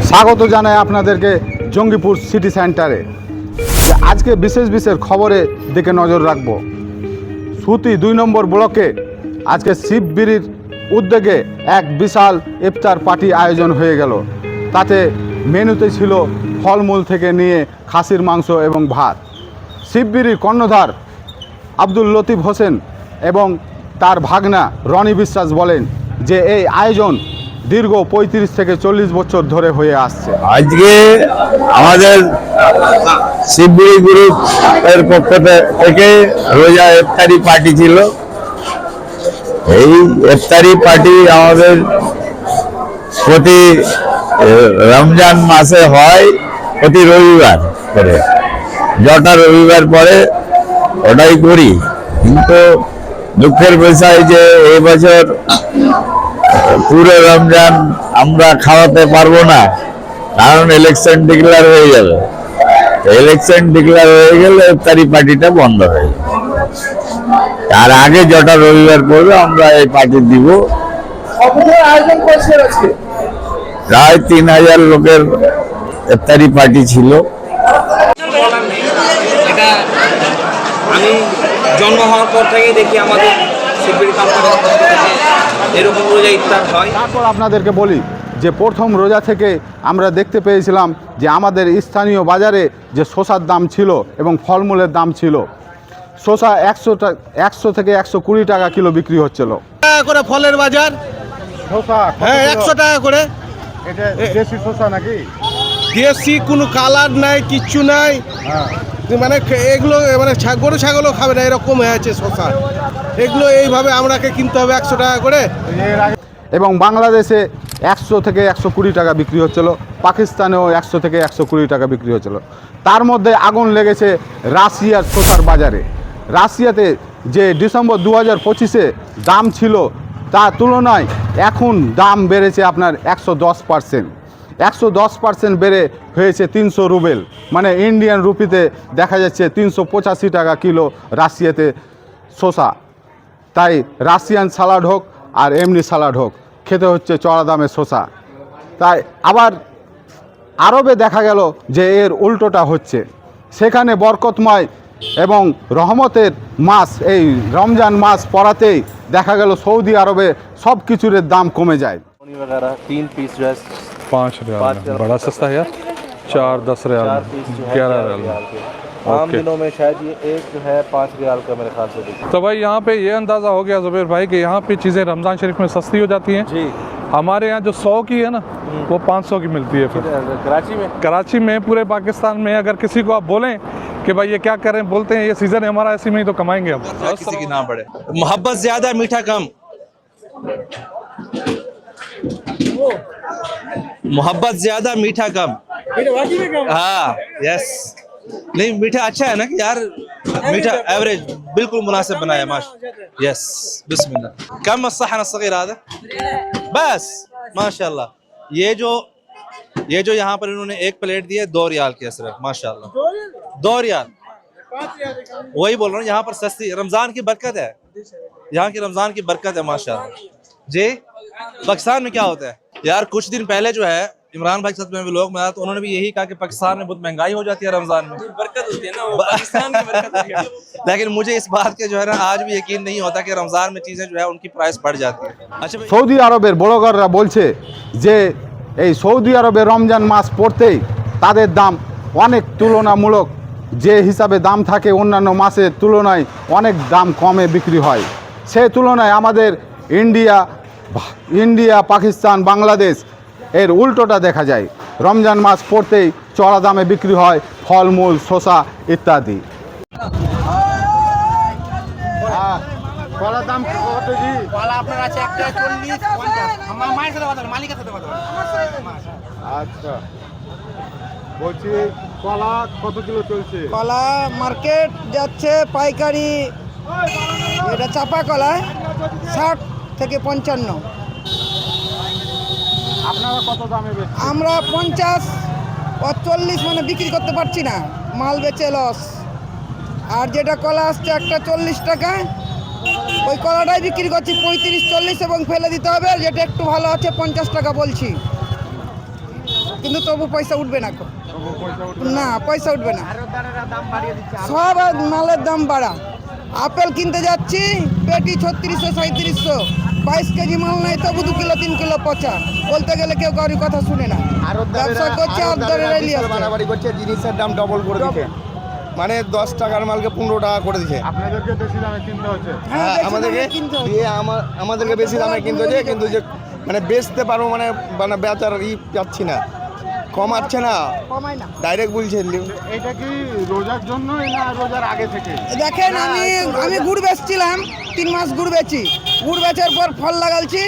স্বাগত জানাই আপনাদেরকে জঙ্গিপুর সিটি সেন্টারে। আজকে বিশেষ বিশেষ খবরের দিকে নজর রাখব। সুতি 2 নম্বর ব্লকে আজকে শিববিরির উদ্যোগে এক বিশাল ইফতার পার্টি আয়োজন হয়ে গেল। তাতে মেনুতে ছিল ফলমূল থেকে নিয়ে খাসির মাংস এবং ভাত। শিববিরির কর্ণধার আব্দুল লতিফ হোসেন এবং তার ভাগনা রনি বিশ্বাস বলেন যে এই আয়োজন দীর্ঘ 35 থেকে 40 বছর ধরে হয়ে আসছে। আজকে আমাদের শিববিরি গ্রুপের পক্ষ থেকে রোজা ইফতারি পার্টি ছিল। এই ইফতারি পার্টি আমাদের প্রতি রমজান মাসে হয়, প্রতি রবিবার করে, যটা রবিবার পরে ওটাই করি। কিন্তু দুঃখের বিষয় যে এই বছর পুরো রমজান আমরা খাওয়াতে পারবো না, কারণ ইলেকশন ডিক্লেয়ার হয়ে যাবে। ইলেকশন ডিক্লেয়ার হয়ে গেলে ইফতারি পার্টিটা বন্ধ হয়ে যাবে। তার আগে যটা রবিবার পড়বে আমরা এই পার্টি দিব। প্রায় 3000 লোকের ইফতারি পার্টি ছিল। এটা আমি জন্ম হওয়ার পর থেকেই দেখি আমাদের শিববিরি কোম্পানির পক্ষ থেকে এরকম রোজা ইফতার হয়। তারপর আপনাদেরকে বলি যে প্রথম রোজা থেকে আমরা দেখতে পেয়েছিলাম যে আমাদের স্থানীয় বাজারে যে শসার দাম ছিল এবং ফলমূলের দাম ছিল। শসা 100 থেকে 120 টাকা কিলো বিক্রি হচ্ছিল। টাকা করে ফলের বাজার, শসা হ্যাঁ 100 টাকা করে। এটা দেশি শসা নাকি? দেশি কোনো কালার নাই, কিচ্ছু নাই, হ্যাঁ। মানে এগুলো মানে গরু ছাগলও খাবে না, এরকম হয়ে আছে শসা। এগুলো এইভাবে আমরাকে কিনতে হবে 100 টাকা করে। এবং বাংলাদেশে 100 থেকে 120 টাকা বিক্রি হচ্ছিল, পাকিস্তানেও 100 থেকে 120 টাকা বিক্রি হচ্ছিল। তার মধ্যে আগুন লেগেছে রাশিয়ার শসার বাজারে। রাশিয়াতে যে ডিসেম্বর 2025-এ দাম ছিল তার তুলনায় এখন দাম বেড়েছে আপনার 110%। 110% বেড়ে হয়েছে 300 রুবেল, মানে ইন্ডিয়ান রুপিতে দেখা যাচ্ছে 385 টাকা কিলো রাশিয়াতে শসা। তাই রাশিয়ান সালাড হোক আর এমনি সালাড হোক, খেতে হচ্ছে চড়া দামে শসা। তাই আবার আরবে দেখা গেল যে এর উল্টোটা হচ্ছে। সেখানে বরকতময় এবং রহমতের মাস, এই রমজান মাস পড়াতেই দেখা গেল সৌদি আরবে সব কিছুর দাম কমে যায়। वगैरह 3 पीस जो है 5 रियाल में। बड़ा सस्ता है यार। 4-10 रियाल 4 में, पीस जो है 11 11 रियाल के। में। आम ओके। दिनों में शायद ये एक जो है 5 रियाल का मेरे ख्याल से बिकता तो भाई यहाँ पे ये अंदाज़ा हो गया ज़ुबैर भाई कि यहाँ पे चीज़ें रमज़ान शरीफ में सस्ती हो जाती हैं। जी। हमारे यहाँ जो 100 की है ना, वो 500 की मिलती है। फिर कराची में कराची में, पूरे पाकिस्तान में अगर किसी को आप बोलें कि भाई ये क्या करें, बोलते हैं ये सीज़न है हमारा, ऐसे में ही तो कमाएंगे हम। किसी की ना पड़े। मोहब्बत ज्यादा मीठा कम, मोहब्बत ज्यादा मीठा कम। हाँ यस, नहीं मीठा अच्छा है ना कि यार, मीठा एवरेज बिल्कुल मुनासिब बनाया माश। यस बिस्मिल्लाह। कम الصحن الصغير هذا बस माशाल्लाह। ये जो यहाँ पर इन्होंने एक प्लेट दी है 2 रियाल की सिर्फ, माशाल्लाह 2 रियाल। वही बोल रहा हूँ, यहाँ पर सस्ती, रमजान की बरकत है, यहाँ की रमजान की बरकत है माशाल्लाह जी। पाकिस्तान में क्या होता है यार, कुछ दिन पहले जो है इमरान भाई के साथ में भी लोग मिला तो उन्होंने भी यही कहा कि पाकिस्तान में बहुत महंगाई हो जाती है रमजान में, बरकत होती है ना, वो पाकिस्तान की बरकत होती है। लेकिन मुझे इस बात के जो है ना आज भी यकीन नहीं होता कि रमजान में चीजें जो है उनकी प्राइस बढ़ जाती है। अच्छा भाई, সৌদি আরবের ব্লগাররা বলছে যে এই সৌদি আরবে রমজান মাস পড়তেই তাদের দাম অনেক তুলনামূলক যে হিসাবে দাম থাকে অন্যান্য মাসের তুলনায় অনেক দাম কমে বিক্রি হয়। সেই তুলনায় আমাদের ইন্ডিয়া, পাকিস্তান, বাংলাদেশ এর উল্টোটা দেখা যায়। রমজান মাস পড়তেই চড়া দামে বিক্রি হয় ফলমূল, শসা ইত্যাদি। কলার দাম কত জি? কলা আপনার আছে একটা 40 50। আমার মায়ের সাথে কথা বল, মালিকের সাথে কথা বল। আচ্ছা, বলছি কলা কত কিলো চলছে? কলা মার্কেট যাচ্ছে পাইকারি, এটা চাপা কলায় 60 থেকে 55। আপনারা কত দামে বেচছেন? আমরা 50 ও 40 মানে বিক্রি করতে পারছি না, মাল বেচে লস। আর যেটা কলা আসছে একটা 40 টাকায়, ওই কলাটাই বিক্রি করছি 35-40 এবং ফেলে দিতে হবে। যেটা একটু ভালো আছে 50 টাকা বলছি। কিন্তু তবু পয়সা উঠবে না না, পয়সা উঠবে না। সব মালের দাম বাড়া। আপেল কিনতে যাচ্ছি পেটি 3600 3700, 22 কেজি মাল নাই তবু 2 কিলো 3 কিলো পচা। বলতে গেলে কেউ কারোর কথা শুনে না, ব্যবসা করছে আর দরে রেলি আসছে। বাড়াবাড়ি করছে, জিনিসের দাম ডবল করে দিচ্ছে, মানে 10 টাকার মালকে 15 টাকা করে দিচ্ছে। আপনাদেরকে বেশি দামে কিনতে হচ্ছে। হ্যাঁ, বেশি আমাদেরকে দামে কিনতে হচ্ছে। দিয়ে আমাদেরকে বেশি দামে কিনতে হচ্ছে, কিন্তু যে মানে বেচতে পারবো মানে মানে বেচার যাচ্ছি না, কমাচ্ছে না, কমাই না। ডাইরেক্ট বলছে। এটা কি রোজার জন্য না রোজার আগে থেকে? দেখেন আমি গুড় বেচছিলাম, 3 মাস গুড় বেচি। গুড় বেচার পর ফল লাগালছি,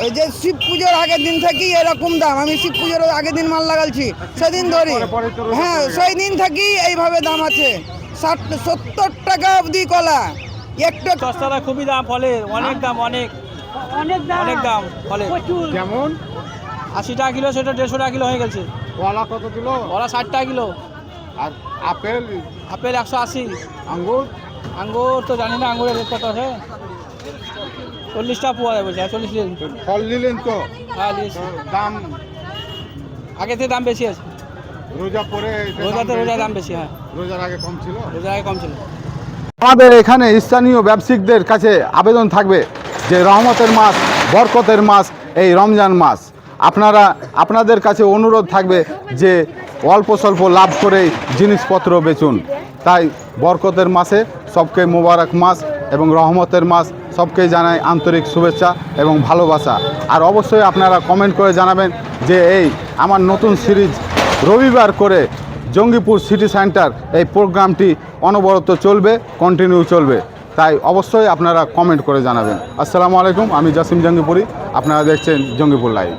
ওই যে শিব পুজোর আগের দিন থেকে এরকম দাম। আমি শিব পুজোর আগের দিন মাল লাগালছি, সেদিন ধরি। হ্যাঁ, সেই দিন থাকি এইভাবে দাম আছে। 60-70 টাকা অবধি কলা একটা। সস্তাটা খুবই দাম ফলের, অনেক দাম, অনেক দাম ফলের। যেমন 80 টাকা কিলো, সেটা 150 টাকা কিলো হয়ে গেছে। কলা কত কিলো? ওরা 60 টাকা কিলো। আর আপেল? আপেল 180। আঙ্গুর? আঙ্গুর তো জানি না আঙ্গুরের রেট কত আছে। 40 টাকা পোয়া যাবে, 40 নিলেন। ফল নিলেন তো? হ্যাঁ, নিয়েছি। দাম আগে থেকে দাম বেশি আছে। রোজা পরে রোজার দাম বেশি। হ্যাঁ, রোজার আগে কম ছিল। রোজার আগে কম ছিল। আমাদের এখানে স্থানীয় ব্যবসায়িকদের কাছে আবেদন থাকবে যে রহমতের মাস, বরকতের মাস এই রমজান মাস, আপনাদের কাছে অনুরোধ থাকবে যে অল্প স্বল্প লাভ করেই জিনিসপত্র বেচুন। তাই বরকতের মাসে সবকে মোবারক মাস এবং রহমতের মাস, সবকেই জানাই আন্তরিক শুভেচ্ছা এবং ভালোবাসা। আর অবশ্যই আপনারা কমেন্ট করে জানাবেন যে এই আমার নতুন সিরিজ রবিবার করে জঙ্গিপুর সিটি সেন্টার এই প্রোগ্রামটি অনবরত চলবে, কন্টিনিউ চলবে। তাই অবশ্যই আপনারা কমেন্ট করে জানাবেন। আসসালামু আলাইকুম, আমি জাসিম জঙ্গিপুরি, আপনারা দেখছেন জঙ্গিপুর লাইভ।